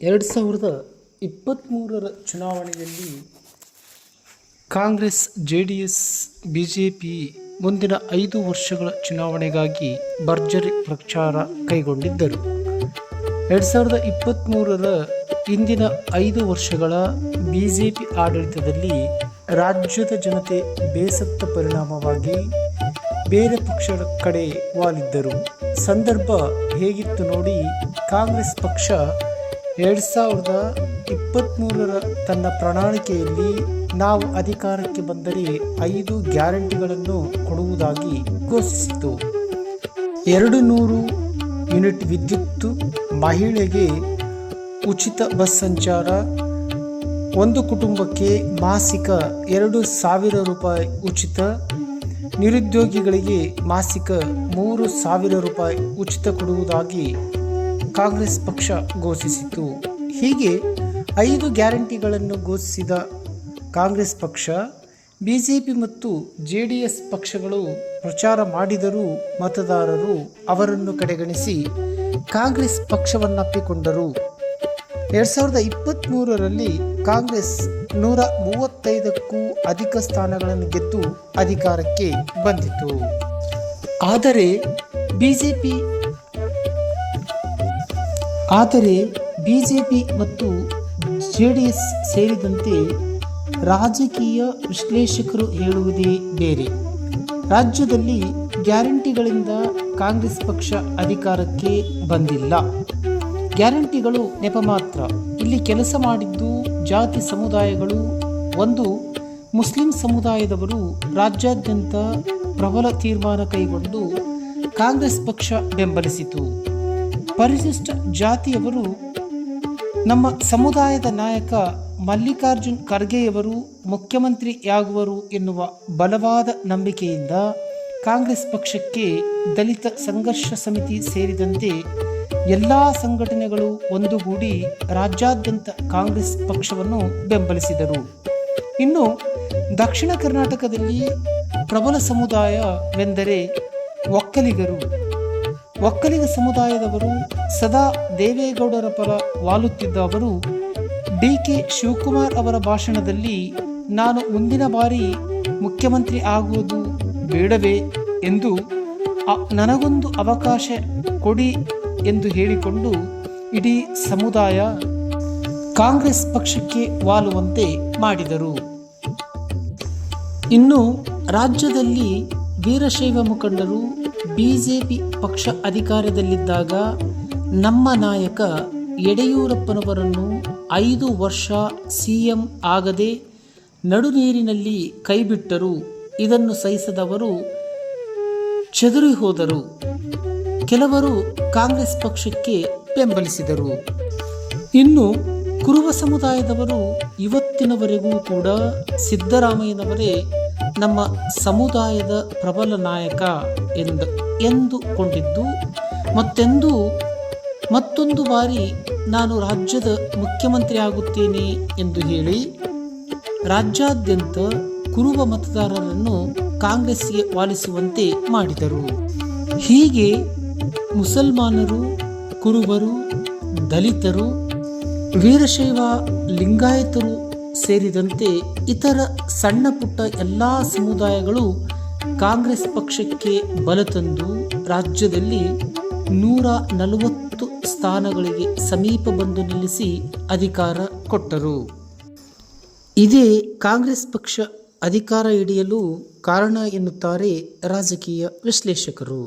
2023 ಚುನಾವಣೆಯಲ್ಲಿ Congress, JDS, BJP ಮುಂದಿನ 5 ವರ್ಷಗಳ ಚುನಾವಣೆಗಾಗಿ ಭರ್ಜರಿ ಪ್ರಚಾರ ಕೈಗೊಂಡಿದ್ದರು. 2023ರ ಇಂದಿನ 5 ವರ್ಷಗಳ ಬಿಜೆಪಿ ಆಡಳಿತದಲ್ಲಿ ರಾಜ್ಯದ ಜನತೆ ಬೇಸತ್ತ ಪರಿಣಾಮವಾಗಿ ಬೇರೆ ಪಕ್ಷದ ಕಡೆ ವಾಲಿದ್ದರು. ಸಂದರ್ಭ ಹೇಗಿತ್ತು ನೋಡಿ. ಕಾಂಗ್ರೆಸ್ ಪಕ್ಷ 2023ರ ತನ್ನ ಪ್ರಣಾಳಿಕೆಯಲ್ಲಿ ನಾವು ಅಧಿಕಾರಕ್ಕೆ ಬಂದರೆ 5 ಗ್ಯಾರಂಟಿಗಳನ್ನು ಕೊಡುವುದಾಗಿ ಘೋಷಿಸಿತು. 200 ಯೂನಿಟ್ ವಿದ್ಯುತ್, ಮಹಿಳೆಗೆ ಉಚಿತ ಬಸ್ ಸಂಚಾರ, ಒಂದು ಕುಟುಂಬಕ್ಕೆ ಮಾಸಿಕ 2,000 ರೂಪಾಯಿ ಉಚಿತ, ನಿರುದ್ಯೋಗಿಗಳಿಗೆ ಮಾಸಿಕ 3,000 ರೂಪಾಯಿ ಉಚಿತ ಕೊಡುವುದಾಗಿ ಕಾಂಗ್ರೆಸ್ ಪಕ್ಷ ಘೋಷಿಸಿತು. ಹೀಗೆ 5 ಗ್ಯಾರಂಟಿಗಳನ್ನು ಘೋಷಿಸಿದ ಕಾಂಗ್ರೆಸ್ ಪಕ್ಷ ಬಿಜೆಪಿ ಮತ್ತು ಜೆಡಿಎಸ್ ಪಕ್ಷಗಳು ಪ್ರಚಾರ ಮಾಡಿದರೂ ಮತದಾರರು ಅವರನ್ನು ಕಡೆಗಣಿಸಿ ಕಾಂಗ್ರೆಸ್ ಪಕ್ಷವನ್ನಪ್ಪಿಕೊಂಡರು. 2023ರಲ್ಲಿ ಕಾಂಗ್ರೆಸ್ 135ಕ್ಕೂ ಅಧಿಕ ಸ್ಥಾನಗಳನ್ನು ಗೆದ್ದು ಅಧಿಕಾರಕ್ಕೆ ಬಂದಿತು. ಆದರೆ ಬಿಜೆಪಿ ಮತ್ತು ಜೆಡಿಎಸ್ ಸೇರಿದಂತೆ ರಾಜಕೀಯ ವಿಶ್ಲೇಷಕರು ಹೇಳುವುದೇ ಬೇರೆ. ರಾಜ್ಯದಲ್ಲಿ ಗ್ಯಾರಂಟಿಗಳಿಂದ ಕಾಂಗ್ರೆಸ್ ಪಕ್ಷ ಅಧಿಕಾರಕ್ಕೆ ಬಂದಿಲ್ಲ. ಗ್ಯಾರಂಟಿಗಳು ನೆಪ ಮಾತ್ರ. ಇಲ್ಲಿ ಕೆಲಸ ಮಾಡಿದ್ದು ಜಾತಿ ಸಮುದಾಯಗಳು. ಒಂದು, ಮುಸ್ಲಿಂ ಸಮುದಾಯದವರು ರಾಜ್ಯಾದ್ಯಂತ ಪ್ರಬಲ ತೀರ್ಮಾನ ಕೈಗೊಂಡು ಕಾಂಗ್ರೆಸ್ ಪಕ್ಷ ಬೆಂಬಲಿಸಿತು. ಪರಿಶಿಷ್ಟ ಜಾತಿಯವರು ನಮ್ಮ ಸಮುದಾಯದ ನಾಯಕ ಮಲ್ಲಿಕಾರ್ಜುನ್ ಖರ್ಗೆಯವರು ಮುಖ್ಯಮಂತ್ರಿಯಾಗುವರು ಎನ್ನುವ ಬಲವಾದ ನಂಬಿಕೆಯಿಂದ ಕಾಂಗ್ರೆಸ್ ಪಕ್ಷಕ್ಕೆ ದಲಿತ ಸಂಘರ್ಷ ಸಮಿತಿ ಸೇರಿದಂತೆ ಎಲ್ಲ ಸಂಘಟನೆಗಳು ಒಂದುಗೂಡಿ ರಾಜ್ಯಾದ್ಯಂತ ಕಾಂಗ್ರೆಸ್ ಪಕ್ಷವನ್ನು ಬೆಂಬಲಿಸಿದರು. ಇನ್ನು ದಕ್ಷಿಣ ಕರ್ನಾಟಕದಲ್ಲಿ ಪ್ರಬಲ ಸಮುದಾಯವೆಂದರೆ ಒಕ್ಕಲಿಗರು. ಒಕ್ಕಲಿಗ ಸಮುದಾಯದವರು ಸದಾ ದೇವೇಗೌಡರ ಪರ ವಾಲುತ್ತಿದ್ದ ಅವರು ಡಿ.ಕೆ. ಶಿವಕುಮಾರ್ ಅವರ ಭಾಷಣದಲ್ಲಿ ನಾನು ಮುಂದಿನ ಬಾರಿ ಮುಖ್ಯಮಂತ್ರಿ ಆಗುವುದು ಬೇಡವೇ ಎಂದು ನನಗೊಂದು ಅವಕಾಶ ಕೊಡಿ ಎಂದು ಹೇಳಿಕೊಂಡು ಇಡೀ ಸಮುದಾಯ ಕಾಂಗ್ರೆಸ್ ಪಕ್ಷಕ್ಕೆ ವಾಲುವಂತೆ ಮಾಡಿದರು. ಇನ್ನು ರಾಜ್ಯದಲ್ಲಿ ವೀರಶೈವ ಮುಖಂಡರು ಬಿಜೆಪಿ ಪಕ್ಷ ಅಧಿಕಾರದಲ್ಲಿದ್ದಾಗ ನಮ್ಮ ನಾಯಕ ಯಡಿಯೂರಪ್ಪನವರನ್ನು 5 ವರ್ಷ ಸಿಎಂ ಆಗದೆ ನಡುನೀರಿನಲ್ಲಿ ಕೈಬಿಟ್ಟರು. ಇದನ್ನು ಸಹಿಸದವರು ಚದುರಿ ಹೋದರು. ಕೆಲವರು ಕಾಂಗ್ರೆಸ್ ಪಕ್ಷಕ್ಕೆ ಬೆಂಬಲಿಸಿದರು. ಇನ್ನು ಕುರುಬ ಸಮುದಾಯದವರು ಇವತ್ತಿನವರೆಗೂ ಕೂಡ ಸಿದ್ದರಾಮಯ್ಯನವರೇ ನಮ್ಮ ಸಮುದಾಯದ ಪ್ರಬಲ ನಾಯಕ ಎಂದುಕೊಂಡಿದ್ದು ಮತ್ತೊಂದು ಬಾರಿ ನಾನು ರಾಜ್ಯದ ಮುಖ್ಯಮಂತ್ರಿ ಆಗುತ್ತೇನೆ ಎಂದು ಹೇಳಿ ರಾಜ್ಯಾದ್ಯಂತ ಕುರುಬ ಮತದಾರರನ್ನು ಕಾಂಗ್ರೆಸ್ಗೆ ವಾಲಿಸುವಂತೆ ಮಾಡಿದರು. ಹೀಗೆ ಮುಸಲ್ಮಾನರು, ಕುರುಬರು, ದಲಿತರು, ವೀರಶೈವ, ಲಿಂಗಾಯತರು ಸೇರಿದಂತೆ ಇತರ ಸಣ್ಣ ಪುಟ್ಟ ಎಲ್ಲ ಸಮುದಾಯಗಳು ಕಾಂಗ್ರೆಸ್ ಪಕ್ಷಕ್ಕೆ ಬಲ ತಂದು ರಾಜ್ಯದಲ್ಲಿ 140 ಸ್ಥಾನಗಳಿಗೆ ಸಮೀಪ ಬಂದು ನಿಲ್ಲಿಸಿ ಅಧಿಕಾರ ಕೊಟ್ಟರು. ಇದೇ ಕಾಂಗ್ರೆಸ್ ಪಕ್ಷ ಅಧಿಕಾರ ಹಿಡಿಯಲು ಕಾರಣ ಎನ್ನುತ್ತಾರೆ ರಾಜಕೀಯ ವಿಶ್ಲೇಷಕರು.